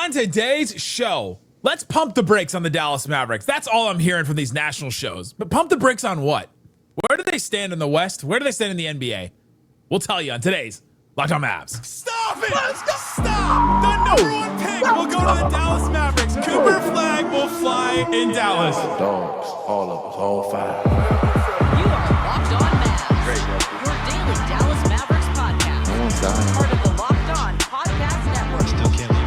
On today's show, let's pump the brakes on the Dallas Mavericks. That's all I'm hearing from these national shows. But pump the brakes on what? Where do they stand in the West? Where do they stand in the NBA? We'll tell you on today's Locked On Mavs. Stop it! Let's go! Stop! The number one pick will go to the Dallas Mavericks. Cooper Flagg will fly in Dallas. Dogs, all of us, all five. You are Locked On Mavs, your daily Dallas Mavericks podcast. Part of the Locked On Podcast Network. Still can't.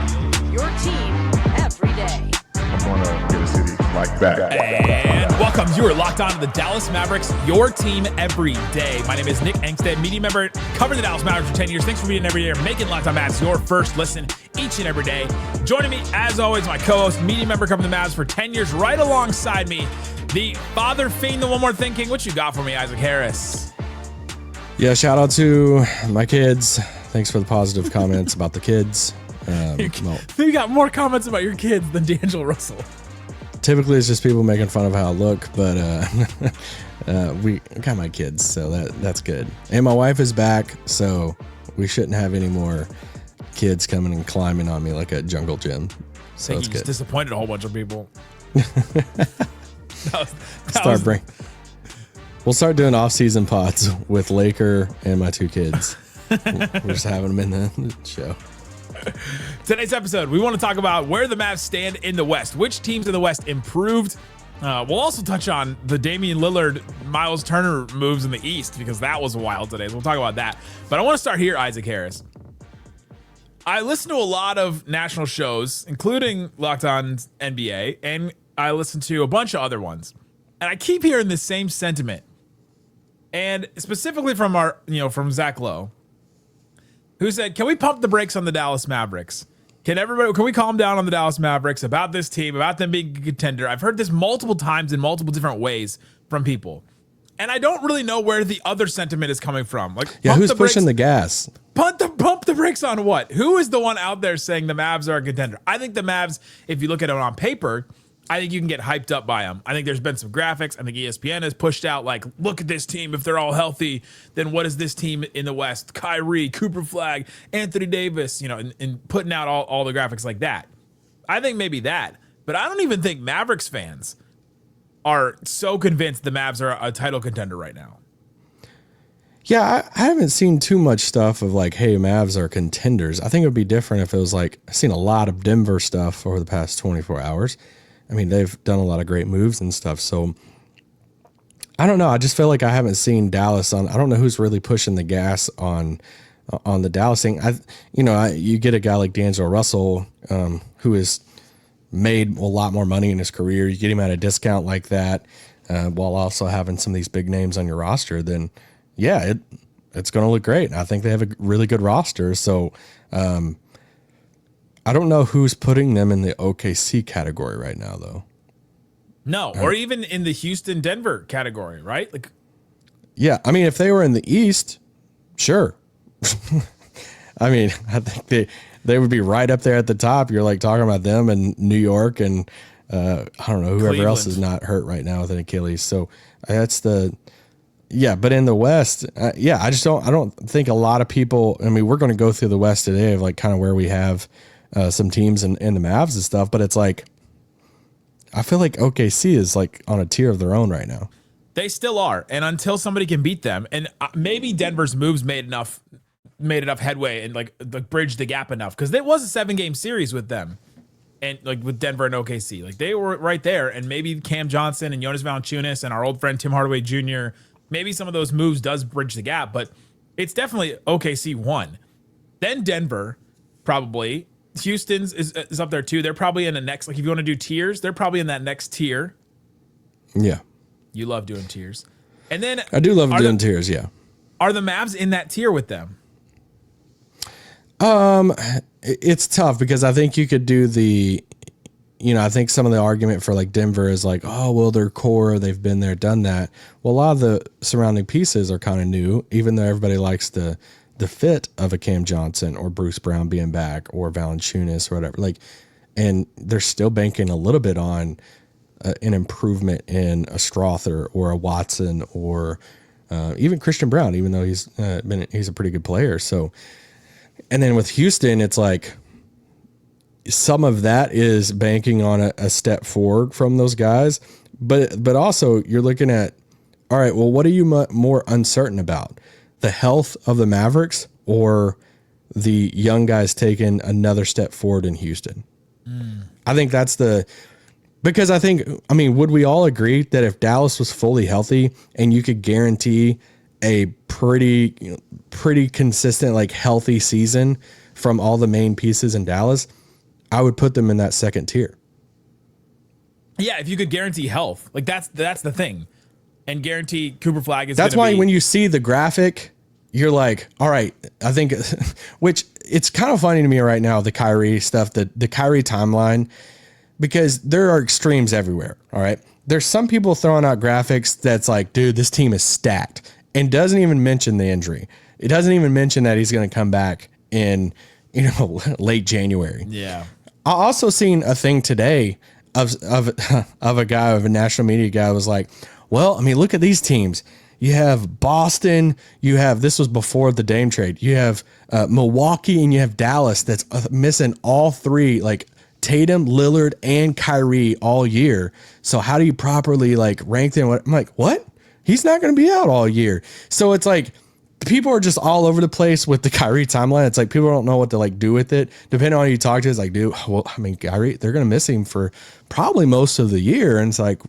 Your team every day. I'm going to get a city like that. And welcome. You are locked on to the Dallas Mavericks, your team every day. My name is Nick Angstadt, media member, covering the Dallas Mavericks for 10 years. Thanks for being every day, making Locked On Mavs your first listen each and every day. Joining me, as always, my co-host, media member, covering the Mavs for 10 years, right alongside me, the father fiend, the one more thinking. What you got for me, Isaac Harris? Yeah, shout out to my kids. Thanks for the positive comments about the kids. You got more comments about your kids than D'Angelo Russell. Typically, it's just people making fun of how I look, but we got my kids, so that's good. And my wife is back, so we shouldn't have any more kids coming and climbing on me like a jungle gym. So that's good. Just disappointed a whole bunch of people. We'll start doing off-season pods with Laker and my two kids. We're just having them in the show. Today's episode, we want to talk about where the Mavs stand in the West. Which teams in the West improved? We'll also touch on the Damian Lillard, Miles Turner moves in the East, because that was wild today. So we'll talk about that. But I want to start here, Isaac Harris. I listen to a lot of national shows, including Locked On NBA, and I listen to a bunch of other ones. And I keep hearing the same sentiment. And specifically from from Zach Lowe, who said, can we pump the brakes on the Dallas Mavericks? Can we calm down on the Dallas Mavericks about this team, about them being a contender? I've heard this multiple times in multiple different ways from people. And I don't really know where the other sentiment is coming from. Who's pushing the gas? Pump the brakes on what? Who is the one out there saying the Mavs are a contender? I think the Mavs, if you look at it on paper, I think you can get hyped up by them. I think there's been some graphics. I think ESPN has pushed out, look at this team. If they're all healthy, then what is this team in the West? Kyrie, Cooper Flagg, Anthony Davis, and putting out all the graphics like that. I think maybe that. But I don't even think Mavericks fans are so convinced the Mavs are a title contender right now. Yeah, I haven't seen too much stuff of hey, Mavs are contenders. I think it would be different if it was I've seen a lot of Denver stuff over the past 24 hours. I mean, they've done a lot of great moves and stuff. So I don't know. I just feel like I haven't seen Dallas I don't know who's really pushing the gas on the Dallas thing. You get a guy like D'Angelo Russell, who has made a lot more money in his career. You get him at a discount like that, while also having some of these big names on your roster, then yeah, it's going to look great. I think they have a really good roster. So, I don't know who's putting them in the OKC category right now, though. No, or even in the Houston-Denver category, right? Yeah, I mean, if they were in the East, sure. I mean, I think they would be right up there at the top. You're talking about them and New York and I don't know, whoever else is not hurt right now with an Achilles. So that's but in the West, I don't think a lot of people, I mean, we're going to go through the West today of kind of where we have some teams in the Mavs and stuff, but it's I feel like OKC is on a tier of their own right now. They still are, and until somebody can beat them, and maybe Denver's moves made enough headway and bridged the gap enough, because it was a 7-game series with them, and with Denver and OKC, they were right there, and maybe Cam Johnson and Jonas Valanciunas and our old friend Tim Hardaway Jr., maybe some of those moves does bridge the gap, but it's definitely OKC 1, then Denver probably. Houston's is up there too. They're probably in the next, if you want to do tiers, they're probably in that next tier. Yeah. You love doing tiers. And then I do love doing tiers, yeah. Are the Mavs in that tier with them? It's tough because I think you could do I think some of the argument for Denver is oh, well, they're core, they've been there, done that. Well, a lot of the surrounding pieces are kind of new, even though everybody likes the fit of a Cam Johnson or Bruce Brown being back or Valanciunas or whatever. And they're still banking a little bit on an improvement in a Strother or a Watson or even Christian Brown, even though he's a pretty good player. So, and then with Houston, it's some of that is banking on a step forward from those guys. But also you're looking at, all right, well, what are you more uncertain about? The health of the Mavericks or the young guys taking another step forward in Houston? I think that's because I mean, would we all agree that if Dallas was fully healthy and you could guarantee a pretty consistent, like healthy season from all the main pieces in Dallas, I would put them in that second tier. Yeah, if you could guarantee health, like that's the thing, and guarantee Cooper Flagg is. That's why when you see the graphic, you're like, all right, I think, which it's kind of funny to me right now, the Kyrie stuff, the Kyrie timeline, because there are extremes everywhere. All right. There's some people throwing out graphics that's like, dude, this team is stacked, and doesn't even mention the injury. It doesn't even mention that he's going to come back in, late January. Yeah. I also seen a thing today of a national media guy was like, well, I mean, look at these teams. You have Boston, this was before the Dame trade. You have Milwaukee, and you have Dallas that's missing all three, like Tatum, Lillard, and Kyrie all year. So how do you properly like rank them? I'm like, what? He's not going to be out all year. So it's like, people are just all over the place with the Kyrie timeline. It's like people don't know what to like do with it. Depending on who you talk to, it's like, dude, well, I mean, Kyrie, they're going to miss him for probably most of the year. And it's like,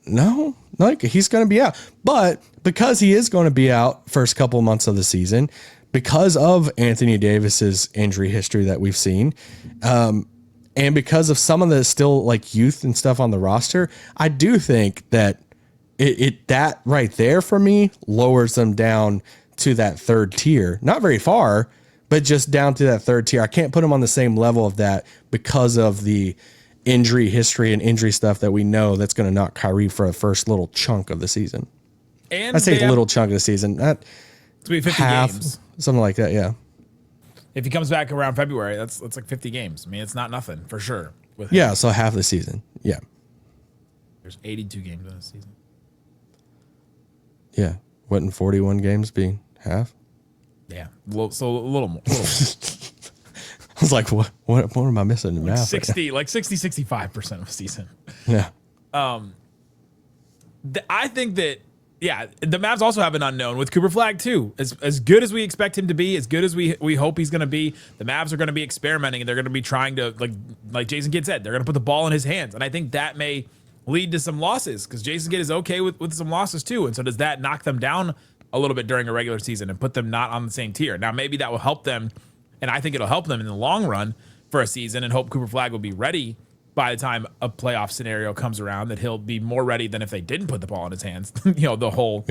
no, like he's going to be out. But because he is going to be out first couple of months of the season, because of Anthony Davis's injury history that we've seen, and because of some of the still like youth and stuff on the roster, I do think that that right there for me lowers them down to that third tier. Not very far, but just down to that third tier. I can't put them on the same level of that because of the injury history and injury stuff that we know that's going to knock Kyrie for a first little chunk of the season. And I say a little chunk of the season, not to be 50 half, games, something like that. Yeah. If he comes back around February, that's like 50 games. I mean, it's not nothing for sure. With yeah, so half the season. Yeah. There's 82 games in the season. Yeah. Wouldn't 41 games be half? Yeah. So a little more. I was like, what am I missing in math? 65% of the season. Yeah. I think that, yeah, the Mavs also have an unknown with Cooper Flagg too. As good as we expect him to be, as good as we hope he's going to be, the Mavs are going to be experimenting, and they're going to be trying to, like Jason Kidd said, they're going to put the ball in his hands. And I think that may lead to some losses because Jason Kidd is okay with some losses too. And so does that knock them down a little bit during a regular season and put them not on the same tier? Now, maybe that will help them, and I think it'll help them in the long run for a season, and hope Cooper Flagg will be ready by the time a playoff scenario comes around, that he'll be more ready than if they didn't put the ball in his hands, the whole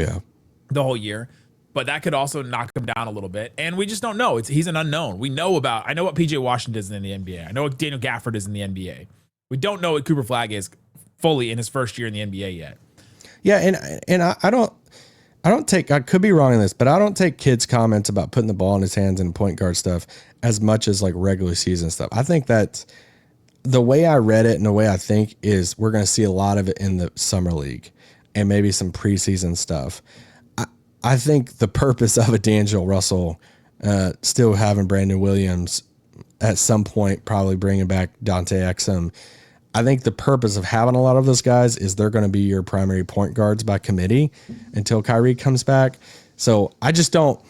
year. But that could also knock him down a little bit. And we just don't know. He's an unknown. I know what PJ Washington is in the NBA. I know what Daniel Gafford is in the NBA. We don't know what Cooper Flagg is fully in his first year in the NBA yet. Yeah. And I could be wrong in this, but I don't take Kidd's comments about putting the ball in his hands and point guard stuff as much as like regular season stuff. I think that the way I read it and the way I think is we're going to see a lot of it in the summer league and maybe some preseason stuff. I think the purpose of a D'Angelo Russell, still having Brandon Williams at some point, probably bringing back Dante Exum. I think the purpose of having a lot of those guys is they're going to be your primary point guards by committee until Kyrie comes back. So I just don't,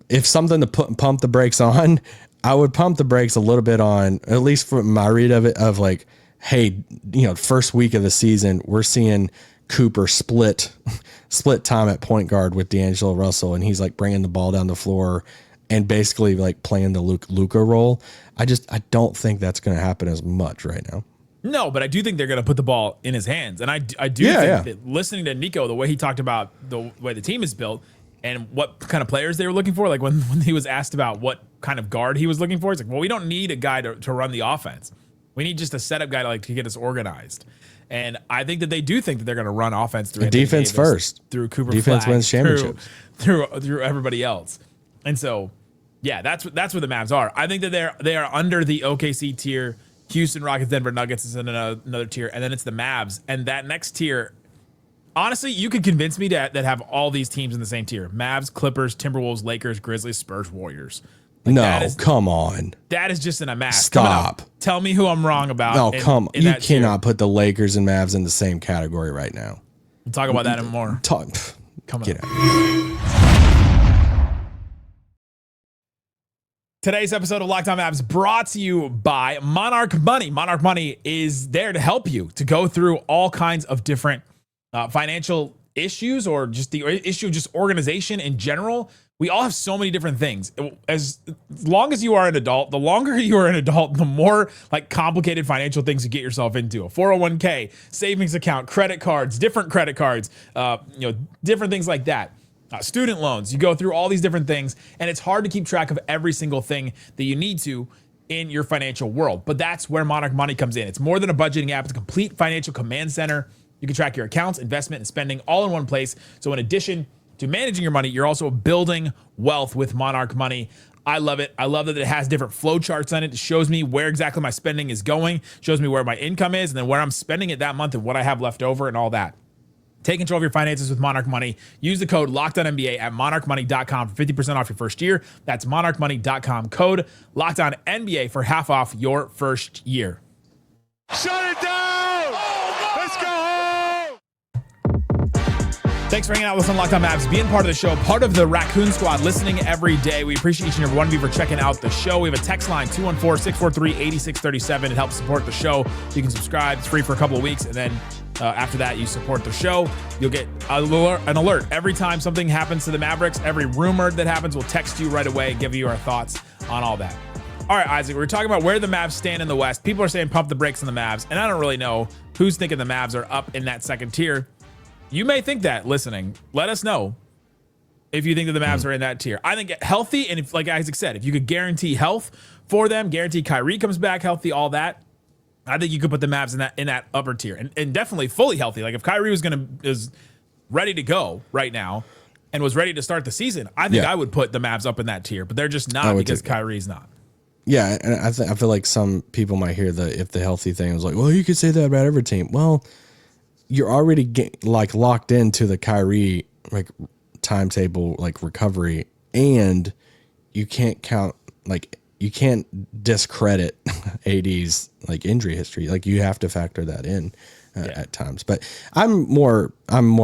if something to pump the brakes on, I would pump the brakes a little bit on, at least for my read of it, of like, hey, first week of the season, we're seeing Cooper split time at point guard with D'Angelo Russell, and he's like bringing the ball down the floor and basically like playing the Luka role. I don't think that's going to happen as much right now. No, but I do think they're going to put the ball in his hands. And I do think that listening to Nico, the way he talked about the way the team is built and what kind of players they were looking for, like when he was asked about what kind of guard he was looking for, he's like, well, we don't need a guy to run the offense. We need just a setup guy to get us organized. And I think that they do think that they're going to run offense through defense first, through Cooper defense Flagg, wins championships through everybody else. And so, yeah, that's where the Mavs are. I think that they are under the OKC tier. Houston Rockets, Denver Nuggets is in another tier, and then it's the Mavs. And that next tier, honestly, you could convince me that have all these teams in the same tier: Mavs, Clippers, Timberwolves, Lakers, Grizzlies, Spurs, Warriors. Like, No, come on. That is just an amass. Stop. Tell me who I'm wrong about. No, come on. You cannot tier. put the Lakers and Mavs in the same category right now. We'll talk about that and more. Get out. Today's episode of Locked On Mavs brought to you by Monarch Money. Monarch Money is there to help you to go through all kinds of different financial issues, or just the issue of just organization in general. We all have so many different things. As long as you are an adult, the longer you are an adult, the more like complicated financial things you get yourself into. A 401k, savings account, credit cards, different credit cards, different things like that. Student loans. You go through all these different things, and it's hard to keep track of every single thing that you need to in your financial world. But that's where Monarch Money comes in. It's more than a budgeting app. It's a complete financial command center. You can track your accounts, investment, and spending all in one place. So in addition to managing your money, you're also building wealth with Monarch Money. I love it. I love that it has different flow charts on it. It shows me where exactly my spending is going, shows me where my income is, and then where I'm spending it that month and what I have left over and all that. Take control of your finances with Monarch Money. Use the code LOCKEDONNBA at monarchmoney.com for 50% off your first year. That's monarchmoney.com, code LOCKEDONNBA for half off your first year. Shut it down! Let's go home! Thanks for hanging out with us on Locked On Mavs, being part of the show, part of the Raccoon Squad, listening every day. We appreciate each and every one of you for checking out the show. We have a text line, 214-643-8637. It helps support the show. You can subscribe. It's free for a couple of weeks, and then after that, you support the show. You'll get an alert every time something happens to the Mavericks. Every rumor that happens, we'll text you right away, give you our thoughts on all that. All right, Isaac, we're talking about where the Mavs stand in the West. People are saying pump the brakes on the Mavs, and I don't really know who's thinking the Mavs are up in that second tier. You may think that listening. Let us know if you think that the Mavs are in that tier. I think healthy, and if, like Isaac said, if you could guarantee health for them, guarantee Kyrie comes back healthy, all that, I think you could put the Mavs in that upper tier, and definitely fully healthy. Like if Kyrie is ready to go right now and was ready to start the season, I think I would put the Mavs up in that tier, but they're just not because Kyrie's not. Yeah, and I feel like some people might hear if the healthy thing was like, well, you could say that about every team. Well, you're already locked into the Kyrie timetable, recovery, and you can't you can't discredit AD's injury history. You have to factor that in at times. But I'm more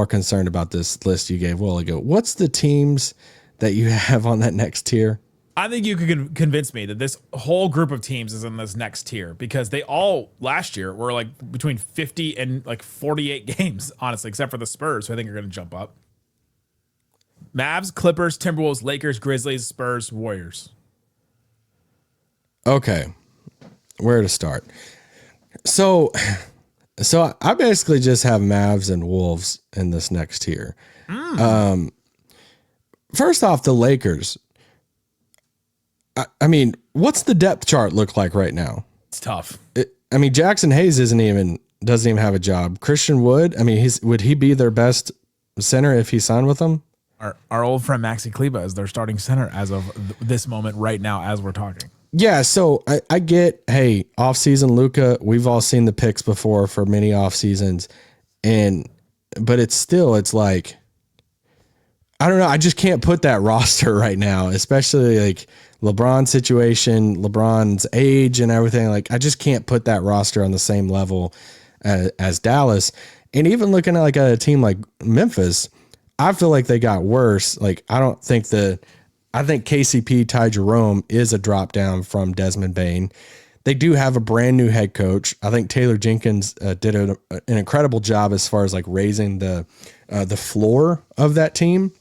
concerned about this list you gave a while ago. What's the teams that you have on that next tier? I think you could convince me that this whole group of teams is in this next tier because they all last year were between 50 and 48 games, honestly, except for the Spurs, who I think are going to jump up. Mavs, Clippers, Timberwolves, Lakers, Grizzlies, Spurs, Warriors. Okay, where to start? So I basically just have Mavs and Wolves in this next tier. First off, the Lakers. I mean, what's the depth chart look like right now? It's tough. Jackson Hayes doesn't even have a job. Christian Wood, would he be their best center if he signed with them? Our old friend Maxi Kleba is their starting center as of this moment right now as we're talking. Yeah, so I get, hey, offseason Luka, we've all seen the picks before for many off seasons, but it's I don't know, I just can't put that roster right now, especially LeBron's situation, LeBron's age and everything. I just can't put that roster on the same level as Dallas. And even looking at a team like Memphis, I feel like they got worse. I think KCP, Ty Jerome is a drop down from Desmond Bane. They do have a brand new head coach. I think Taylor Jenkins did an incredible job as far as raising the floor of that team.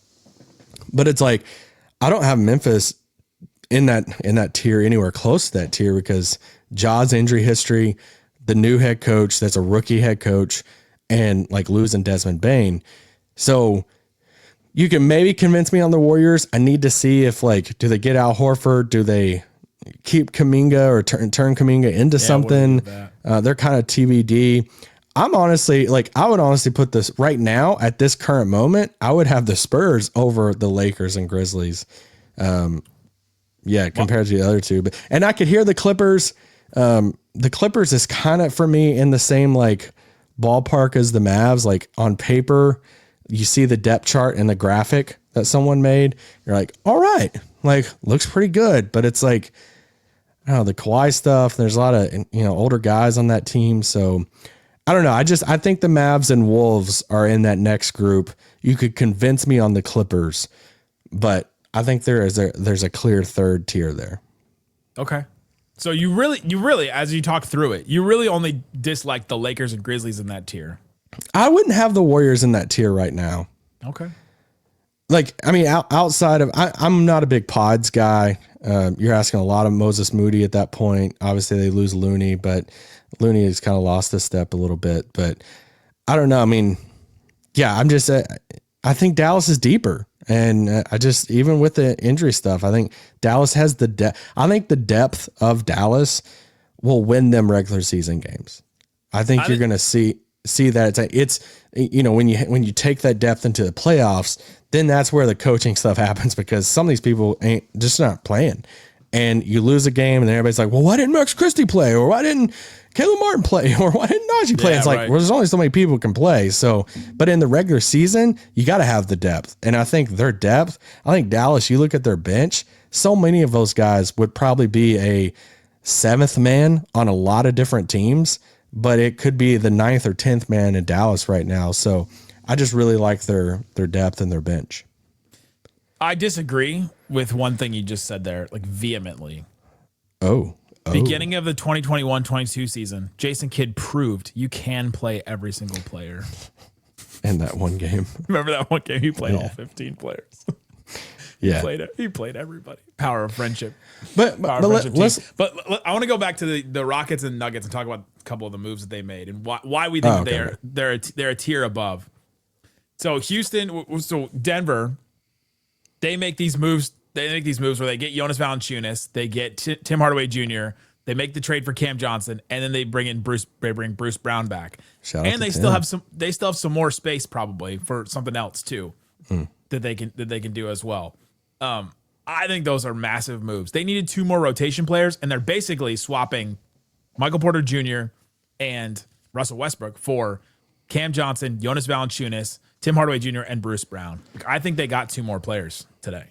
But it's I don't have Memphis in that tier anywhere close to that tier because Ja's injury history, the new head coach that's a rookie head coach, and losing Desmond Bane. So you can maybe convince me on the Warriors. I need to see if do they get Al Horford? Do they keep Kuminga or turn Kuminga into something? They're kind of TBD. I'm honestly I would honestly put this right now at this current moment. I would have the Spurs over the Lakers and Grizzlies. Compared to the other two, and I could hear the Clippers. The Clippers is kind of for me in the same ballpark as the Mavs. On paper, you see the depth chart and the graphic that someone made. You're all right, like looks pretty good, but it's like, I don't know, the Kawhi stuff. There's a lot of, older guys on that team. So I don't know. I think the Mavs and Wolves are in that next group. You could convince me on the Clippers, but I think there's a clear third tier there. Okay. So you really, as you talk through it, you really only dislike the Lakers and Grizzlies in that tier. I wouldn't have the Warriors in that tier right now. Okay. Like, I mean, outside of, I'm not a big pods guy. You're asking a lot of Moses Moody at that point. Obviously, they lose Looney, but Looney has kind of lost a step a little bit. But I don't know. I mean, yeah, I think Dallas is deeper. And even with the injury stuff, I think Dallas has the depth. I think the depth of Dallas will win them regular season games. I think you're going to see that it's when you take that depth into the playoffs, then that's where the coaching stuff happens, because some of these people ain't just not playing, and you lose a game and everybody's like, well, why didn't Max Christie play? Or why didn't Caleb Martin play? Or why didn't Najee play? It's like, well, there's only so many people who can play. So, but in the regular season, you got to have the depth. And I think their depth, I think Dallas, you look at their bench, so many of those guys would probably be a seventh man on a lot of different teams, but it could be the 9th or 10th man in Dallas right now. So I just really like their depth and their bench. I disagree with one thing you just said there, like vehemently. Oh. Beginning of the 2021-22 season, Jason Kidd proved you can play every single player. In that one game. Remember that one game? He played all 15 players. Yeah. He played everybody. Power of friendship. But I want to go back to the Rockets and Nuggets and talk about a couple of the moves that they made and why we think they're a tier above. So Denver, they make these moves. They make these moves where they get Jonas Valanciunas, they get Tim Hardaway Jr., they make the trade for Cam Johnson, and then they bring Bruce Brown back. They still have some more space probably for something else too that they can do as well. I think those are massive moves. They needed 2 more rotation players, and they're basically swapping Michael Porter Jr. and Russell Westbrook for Cam Johnson, Jonas Valanciunas, Tim Hardaway Jr., and Bruce Brown. I think they got 2 more players today.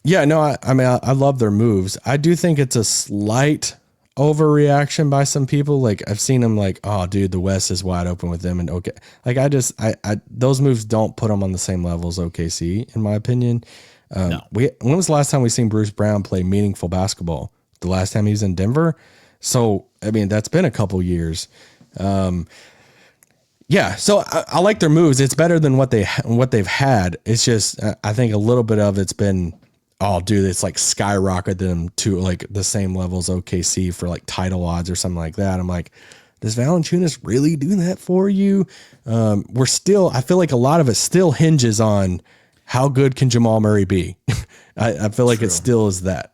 Yeah, no, I love their moves. I do think it's a slight overreaction by some people. Like, I've seen them like, oh, dude, the West is wide open with them. And okay, like those moves don't put them on the same level as OKC, in my opinion. No. When was the last time we seen Bruce Brown play meaningful basketball? The last time he was in Denver. So, I mean, that's been a couple years. Yeah, so I like their moves. It's better than what they've had. It's just I think a little bit of it's been, oh, dude, it's like skyrocketed them to like the same level as OKC for like title odds or something like that. I'm like, does Valanciunas really do that for you? I feel like a lot of it still hinges on how good can Jamal Murray be. I feel like it still is that.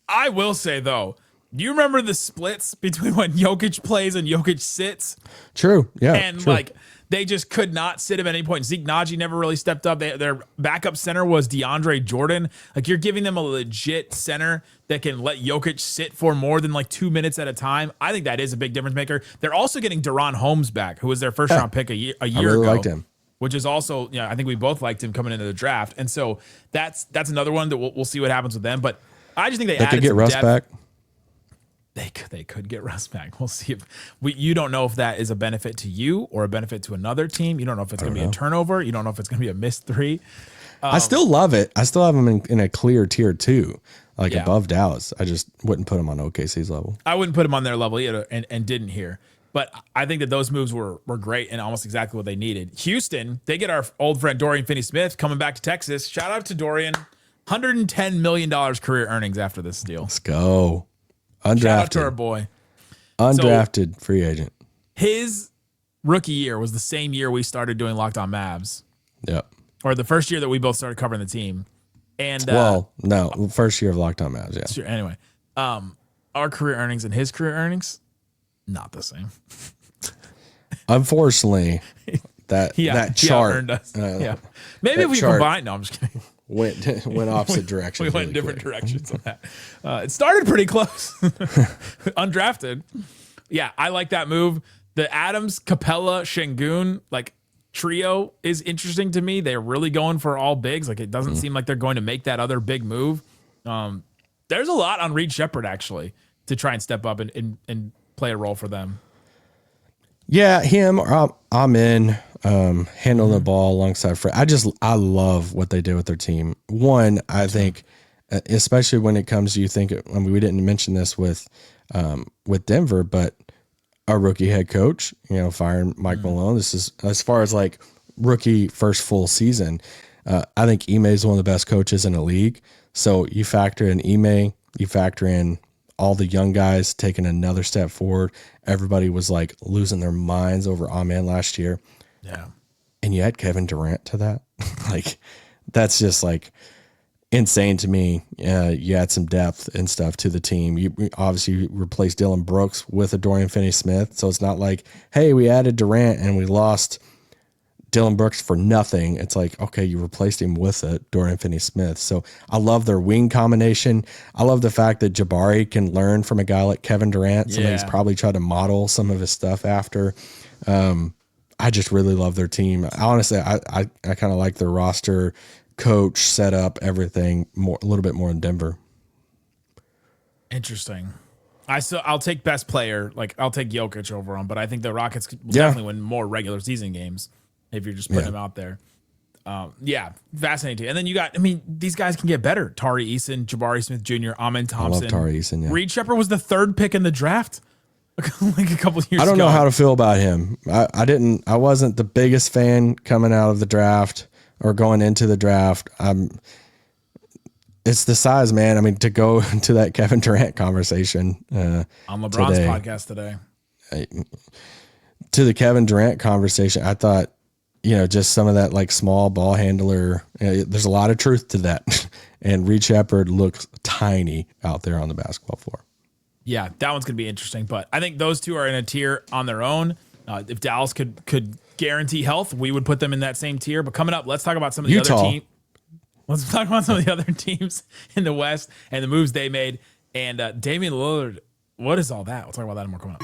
I will say though, do you remember the splits between when Jokic plays and Jokic sits? True. Yeah. And like they just could not sit him at any point. Zeke Naji never really stepped up. Their backup center was DeAndre Jordan. Like, you're giving them a legit center that can let Jokic sit for more than like 2 minutes at a time. I think that is a big difference maker. They're also getting Deron Holmes back, who was their first round pick a year ago. Liked him. Which is also, I think we both liked him coming into the draft. And so that's another one that we'll see what happens with them. But I just think they added could get some Russ depth. back. They could get Russ back. We'll see if you don't know if that is a benefit to you or a benefit to another team. You don't know if it's going to be a turnover. You don't know if it's going to be a missed 3. I still love it. I still have them in a clear tier 2, like above Dallas. I just wouldn't put them on OKC's level. I wouldn't put them on their level either, and didn't here. But I think that those moves were great and almost exactly what they needed. Houston, they get our old friend Dorian Finney-Smith coming back to Texas. Shout out to Dorian. $110 million career earnings after this deal. Let's go. Undrafted. Shout out to our boy. Undrafted free agent. His rookie year was the same year we started doing Locked On Mavs. Yep. Or the first year that we both started covering the team. And first year of Locked On Mavs, yeah. Sure, anyway, our career earnings and his career earnings, not the same. Unfortunately, that chart earned us. Maybe if we combine. No, I'm just kidding. Went opposite directions. We went in different directions on that. It started pretty close. Undrafted. Yeah, I like that move. The Adams, Capella, Şengün, like trio is interesting to me. They're really going for all bigs. Like, it doesn't seem like they're going to make that other big move. There's a lot on Reed Shepherd, actually, to try and step up and play a role for them. Yeah, him. I'm in handling the ball alongside Fred. I love what they did with their team. One, I think, especially when it comes to we didn't mention this with Denver, but our rookie head coach, firing Mike Malone. This is as far as like rookie first full season. I think Ime is one of the best coaches in the league. So you factor in Ime, you factor in all the young guys taking another step forward. Everybody was like losing their minds over Amen last year. Yeah. And you add Kevin Durant to that. Like, that's just like insane to me. You add some depth and stuff to the team. You obviously replaced Dylan Brooks with a Dorian Finney-Smith. So it's not like, hey, we added Durant and we lost Dylan Brooks for nothing. It's like, okay, you replaced him with a Dorian Finney-Smith. So I love their wing combination. I love the fact that Jabari can learn from a guy like Kevin Durant. Somebody's probably tried to model some of his stuff after. I just really love their team. Honestly, I kind of like their roster, coach, setup, everything a little bit more in Denver. Interesting. I'll take best player. Like, I'll take Jokic over him, but I think the Rockets will definitely win more regular season games if you're just putting them out there. Fascinating. And then you got, these guys can get better. Tari Eason, Jabari Smith Jr., Amen Thompson. I love Tari Eason, Reed Shepherd was the third pick in the draft like a couple of years ago. I don't know how to feel about him. I wasn't the biggest fan coming out of the draft or going into the draft. It's the size, man. To go to that Kevin Durant conversation on LeBron's podcast today. To the Kevin Durant conversation, I thought, just some of that like small ball handler. There's a lot of truth to that. And Reed Shepherd looks tiny out there on the basketball floor. Yeah, that one's going to be interesting. But I think those two are in a tier on their own. If Dallas could guarantee health, we would put them in that same tier. But coming up, let's talk about some of the other teams. Let's talk about some of the other teams in the West and the moves they made. And Damian Lillard, what is all that? We'll talk about that more coming up.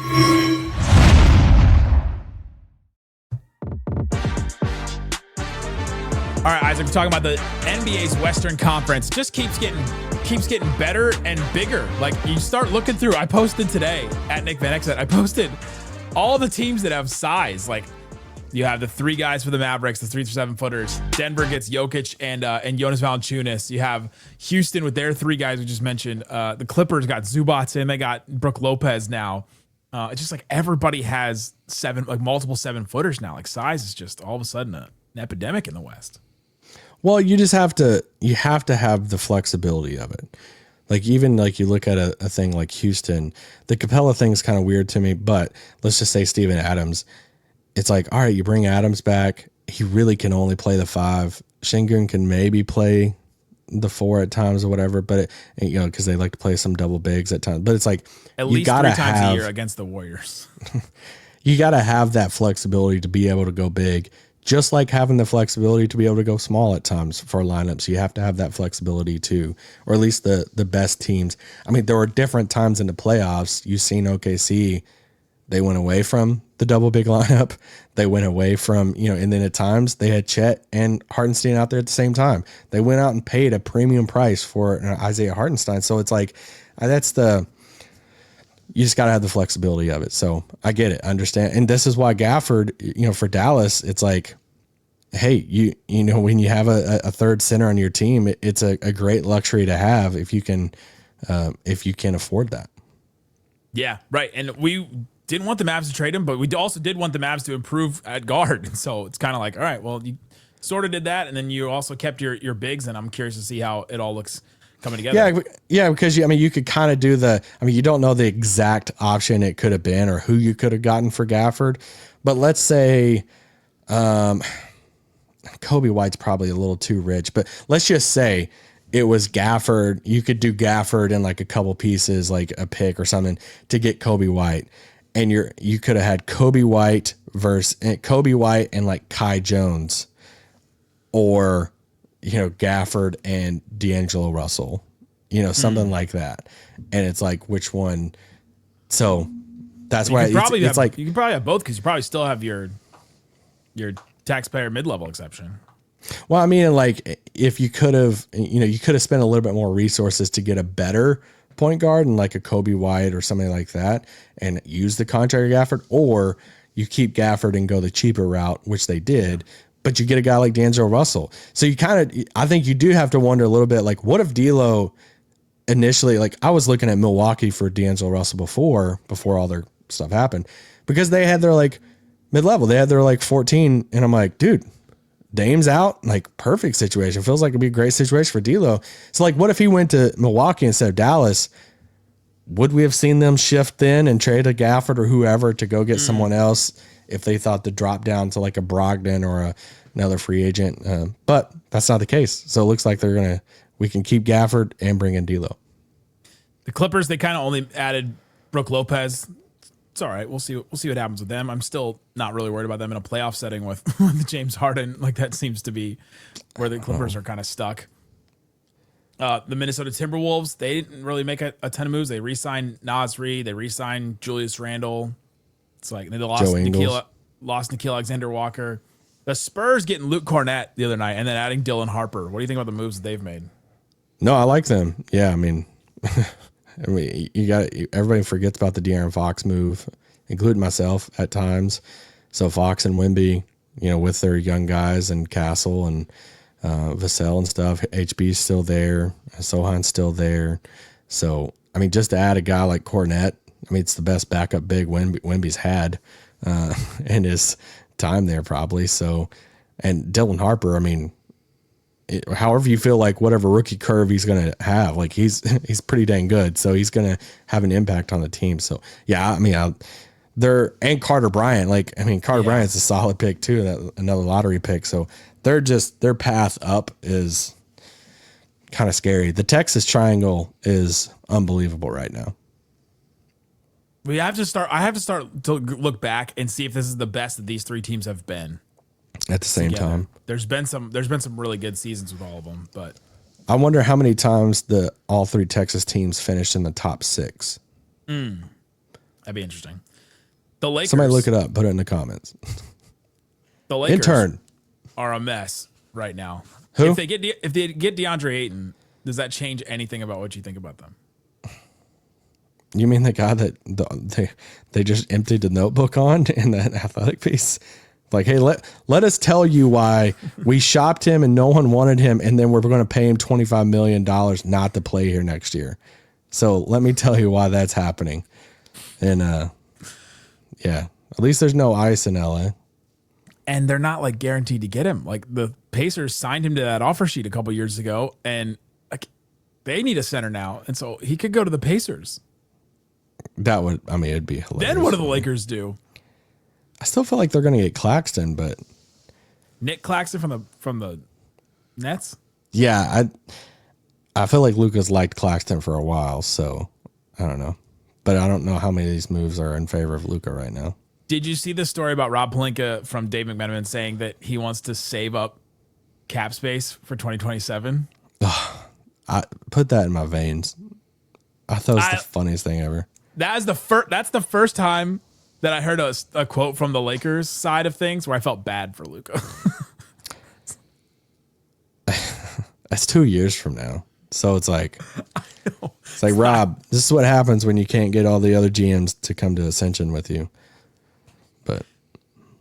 All right, Isaac, we're talking about the NBA's Western Conference. It just keeps getting better and bigger. Like, you start looking through. I posted today at Nick Van Exet. I posted all the teams that have size. Like, you have the three guys for the Mavericks, the 3-7 footers. Denver gets Jokic and Jonas Valanciunas. You have Houston with their three guys we just mentioned. The Clippers got Zubats and they got Brook Lopez now. It's just like everybody has multiple 7-footers now. Like, size is just all of a sudden an epidemic in the West. Well, you have to have the flexibility of it. Like, even like you look at a thing like Houston, the Capella thing is kind of weird to me, but let's just say Steven Adams. It's like, all right, you bring Adams back. He really can only play the 5. Şengün can maybe play the 4 at times or whatever, but because they like to play some double bigs at times. But it's like, at least 3 times a year against the Warriors. You got to have that flexibility to be able to go big. Just like having the flexibility to be able to go small at times for lineups, you have to have that flexibility too, or at least the best teams. There were different times in the playoffs. You've seen OKC, they went away from the double big lineup. They went away from, and then at times they had Chet and Hartenstein out there at the same time. They went out and paid a premium price for Isaiah Hartenstein. So it's like, you just got to have the flexibility of it. So I get it. I understand. And this is why Gafford, for Dallas, it's like, hey, when you have a third center on your team, it's a great luxury to have if you can afford that. Yeah, right. And we didn't want the Mavs to trade him, but we also did want the Mavs to improve at guard. So it's kind of like, all right, well, you sort of did that. And then you also kept your bigs. And I'm curious to see how it all looks coming together. Yeah, because you could kind of do you don't know the exact option it could have been or who you could have gotten for Gafford, but let's say Kobe White's probably a little too rich, but let's just say it was Gafford. You could do Gafford in like a couple pieces, like a pick or something to get Kobe White, and you could have had Kobe White and like Kai Jones, or Gafford and D'Angelo Russell, something like that. And it's like, which one? So that's why you can probably have both, because you probably still have your taxpayer mid-level exception. Well, I mean, like if you could have, you could have spent a little bit more resources to get a better point guard and like a Kobe White or something like that and use the contract of Gafford, or you keep Gafford and go the cheaper route, which they did, but you get a guy like D'Angelo Russell. So I think you do have to wonder a little bit, like what if D'Lo initially, like I was looking at Milwaukee for D'Angelo Russell before all their stuff happened, because they had their like mid-level, they had their like 14, and I'm like, dude, Dame's out, like perfect situation. Feels like it'd be a great situation for D'Lo. So like, what if he went to Milwaukee instead of Dallas? Would we have seen them shift then and trade a Gafford or whoever to go get someone else if they thought to drop down to like a Brogdon or another free agent? But that's not the case. So it looks like we can keep Gafford and bring in D'Lo. The Clippers, they kind of only added Brook Lopez. It's all right. We'll see what happens with them. I'm still not really worried about them in a playoff setting with James Harden. Like that seems to be where the Clippers are kind of stuck. The Minnesota Timberwolves, they didn't really make a ton of moves. They re-signed Nasri. They re-signed Julius Randle. It's like they lost Nickeil Alexander-Walker. The Spurs getting Luke Cornett the other night and then adding Dylan Harper. What do you think about the moves that they've made? No, I like them. Yeah, I mean, everybody forgets about the De'Aaron Fox move, including myself at times. So Fox and Wemby, with their young guys and Castle and Vassell and stuff, HB's still there, Sohan's still there. So, I mean, just to add a guy like Cornette, I mean, it's the best backup big Wemby's had in his time there probably. So, and Dylan Harper, I mean, however you feel like whatever rookie curve he's going to have, like he's pretty dang good. So he's going to have an impact on the team. So, yeah, I mean, and Carter Bryant, Carter Bryant's a solid pick too, another lottery pick. So their path up is kind of scary. The Texas Triangle is unbelievable right now. I have to start to look back and see if this is the best that these three teams have been at the same time. There's been some really good seasons with all of them, but I wonder how many times all three Texas teams finished in the top 6. That'd be interesting. The Lakers. Somebody look it up. Put it in the comments. The Lakers Intern are a mess right now. Who? If they get DeAndre Ayton, does that change anything about what you think about them? You mean the guy that they just emptied the notebook on in that athletic piece? Like, hey, let us tell you why we shopped him and no one wanted him, and then we're going to pay him $25 million not to play here next year. So let me tell you why that's happening. And yeah, at least there's no ice in LA. And they're not like guaranteed to get him. Like the Pacers signed him to that offer sheet a couple years ago, and like they need a center now, and so he could go to the Pacers. It'd be hilarious. Then what do the Lakers do? I still feel like they're going to get Claxton, but Nick Claxton from the Nets. Yeah, I feel like Luka's liked Claxton for a while, so I don't know, but I don't know how many of these moves are in favor of Luka right now. Did you see the story about Rob Pelinka from Dave McMenamin saying that he wants to save up cap space for 2027? I put that in my veins. I thought it was the funniest thing ever. That's the first time that I heard a quote from the Lakers side of things where I felt bad for Luka. That's 2 years from now. So it's like, Rob, this is what happens when you can't get all the other GMs to come to Ascension with you. But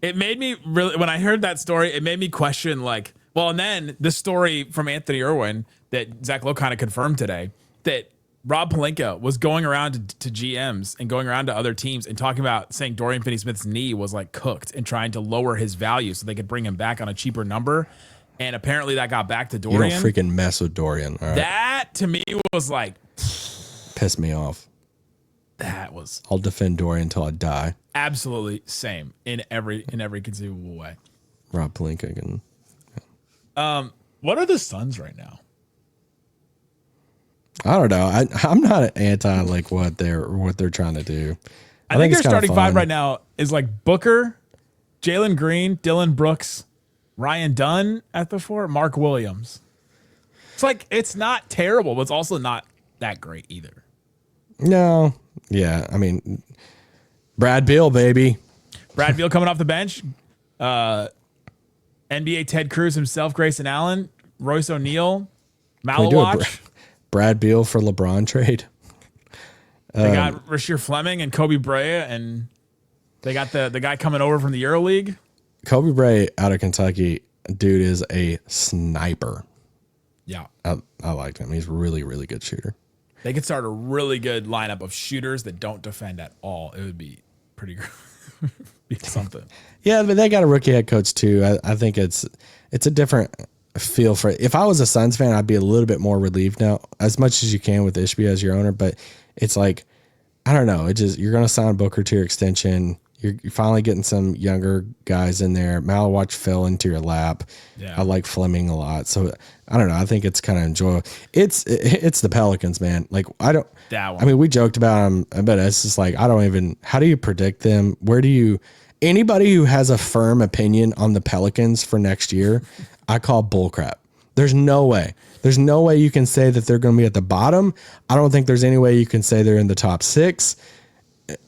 it made me really, when I heard that story, it made me question and then the story from Anthony Irwin that Zach Lowe kind of confirmed today, that Rob Pelinka was going around to GMs and going around to other teams and talking about saying Dorian Finney-Smith's knee was like cooked and trying to lower his value so they could bring him back on a cheaper number. And apparently that got back to Dorian. You don't freaking mess with Dorian. All right? That to me was like, pissed me off. I'll defend Dorian until I die. Absolutely same in every conceivable way. Rob Pelinka again. What are the Suns right now? I don't know. I'm not anti what they're trying to do. I think their starting five right now is like Booker, Jalen Green, Dylan Brooks, Ryan Dunn at the 4, Mark Williams. It's like it's not terrible, but it's also not that great either. No. Yeah. I mean, Brad Beal, baby. Brad Beal coming off the bench. NBA Ted Cruz himself, Grayson Allen, Royce O'Neal, Can we do a Malawatch. Brad Beal for LeBron trade? They got Rasheer Fleming and Kobe Bryant, and they got the guy coming over from the EuroLeague. Kobe Bryant out of Kentucky, dude is a sniper. Yeah. I liked him. He's a really, really good shooter. They could start a really good lineup of shooters that don't defend at all. It would be pretty be something. Yeah, but they got a rookie head coach too. I think it's a different feel for it. If I was a Suns fan, I'd be a little bit more relieved now, as much as you can with Ishbia as your owner. But it's like, I don't know. It just, you're going to sign Booker to your extension. You're finally getting some younger guys in there. Malawatch fell into your lap. Yeah. I like Fleming a lot. So I don't know. I think it's kind of enjoyable. It's the Pelicans, man. Like I mean, we joked about them, but it's just like, how do you predict them? Anybody who has a firm opinion on the Pelicans for next year, I call bullcrap. There's no way. There's no way you can say that they're going to be at the bottom. I don't think there's any way you can say they're in the top 6.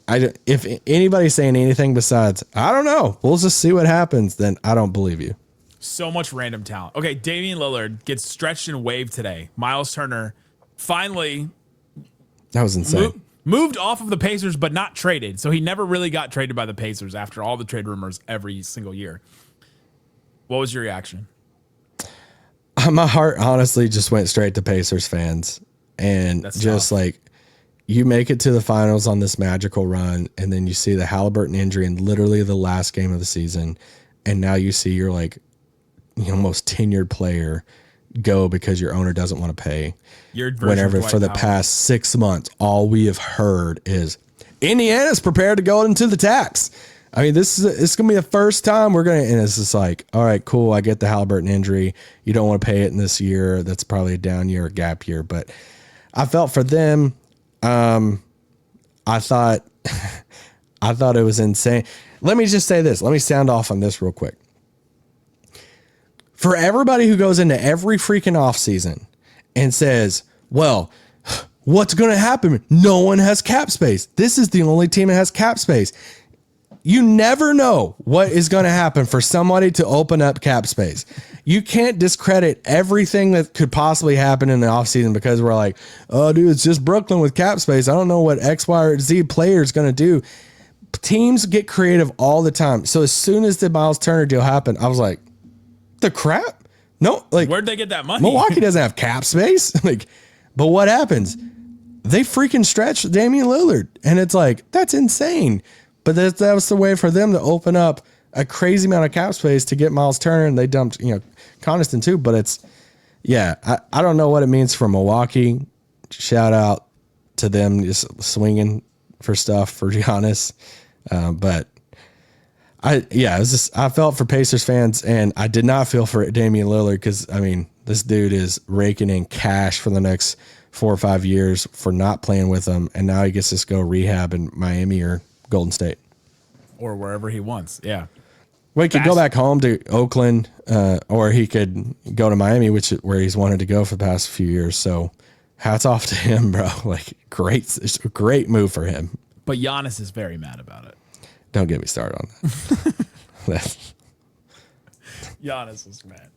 If anybody's saying anything besides, I don't know, we'll just see what happens, then I don't believe you. So much random talent. Okay, Damian Lillard gets stretched and waived today. Miles Turner finally that was insane. Moved off of the Pacers, but not traded. So he never really got traded by the Pacers after all the trade rumors every single year. What was your reaction? My heart honestly just went straight to Pacers fans. And That's just tough. like, you make it to the finals on this magical run, and then you see the Halliburton injury in literally the last game of the season. And now you see your most tenured player go because your owner doesn't want to pay. Whenever for the past 6 months, all we have heard is Indiana's prepared to go into the tax. I mean, it's going to be the first time and it's just like, all right, cool. I get the Halliburton injury. You don't want to pay it in this year. That's probably a down year, a gap year. But I felt for them. I thought it was insane. Let me just say this. Let me sound off on this real quick. For everybody who goes into every freaking offseason and says, well, what's going to happen? No one has cap space. This is the only team that has cap space. You never know what is going to happen for somebody to open up cap space. You can't discredit everything that could possibly happen in the offseason because we're like, oh, dude, it's just Brooklyn with cap space. I don't know what X, Y, or Z player is going to do. Teams get creative all the time. So as soon as the Miles Turner deal happened, I was like, the crap? No, like, where'd they get that money? Milwaukee doesn't have cap space. But what happens? They freaking stretch Damian Lillard. And it's like, that's insane. But that was the way for them to open up a crazy amount of cap space to get Miles Turner, and they dumped, Connaughton too. But I don't know what it means for Milwaukee. Shout out to them just swinging for stuff for Giannis. But I felt for Pacers fans, and I did not feel for Damian Lillard because, I mean, this dude is raking in cash for the next 4 or 5 years for not playing with them, and now he gets to go rehab in Miami or Golden State. Or wherever he wants, yeah. Well, he could go back home to Oakland, or he could go to Miami, where he's wanted to go for the past few years. So hats off to him, bro. It's a great move for him. But Giannis is very mad about it. Don't get me started on that. Giannis is mad.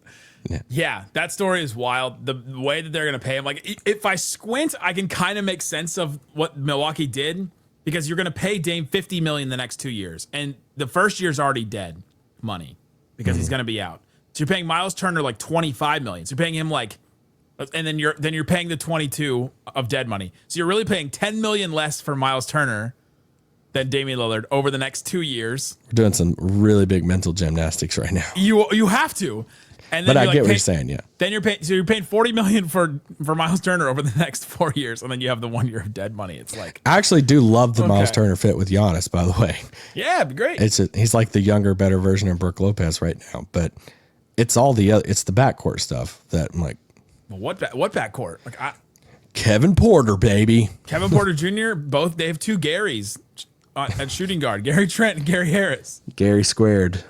Yeah, that story is wild. The way that they're going to pay him, if I squint, I can kind of make sense of what Milwaukee did. Because you're going to pay Dame $50 million the next 2 years, and the first year's already dead money because he's going to be out. So you're paying Miles Turner $25 million. So you're paying him and then you're paying the 22 of dead money. So you're really paying $10 million less for Miles Turner than Damian Lillard over the next 2 years. We're doing some really big mental gymnastics right now. You have to. And then but I get what you're saying, yeah. Then you're paying $40 million for Miles Turner over the next 4 years, and then you have the 1 year of dead money. It's like, I actually do love the Miles Turner fit with Giannis, by the way. Yeah, it'd be great. He's like the younger, better version of Brook Lopez right now. But it's all it's the backcourt stuff that I'm like. Well, what backcourt? Kevin Porter, baby. Kevin Porter Jr. They have 2 Garys at shooting guard, Gary Trent and Gary Harris. Gary squared.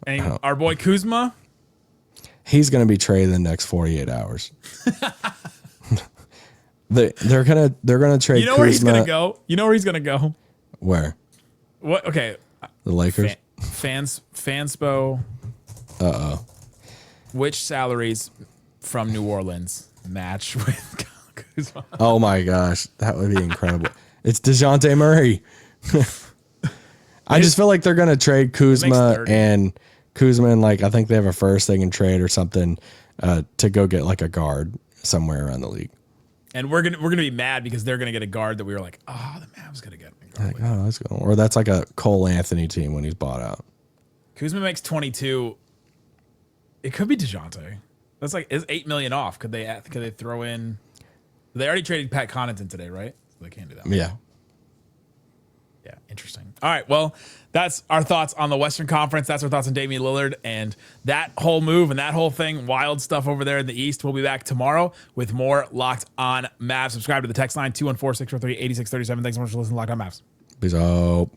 And our boy Kuzma, he's going to be traded in the next 48 hours. they're gonna trade. You know where he's gonna go. You know where he's gonna go. Where? What? Okay. The Lakers. Fanspo. Which salaries from New Orleans match with Kuzma? Oh my gosh, that would be incredible. It's DeJounte Murray. I just feel like they're gonna trade Kuzma and like I think they have a first they can trade or something to go get like a guard somewhere around the league. And we're gonna be mad because they're gonna get a guard that we were like, oh, the Mavs gonna get a guard. Like, oh, let's go. Or that's like a Cole Anthony team when he's bought out. Kuzma makes 22. It could be DeJounte. That's like is $8 million off. Could they throw in? They already traded Pat Connaughton today, right? So they can't do that. Yeah. Yeah, interesting. All right, well, that's our thoughts on the Western Conference. That's our thoughts on Damian Lillard and that whole move and that whole thing. Wild stuff over there in the East. We'll be back tomorrow with more Locked On Mavs. Subscribe to the text line 214-643-8637. Thanks so much for listening to Locked On Mavs. Peace out.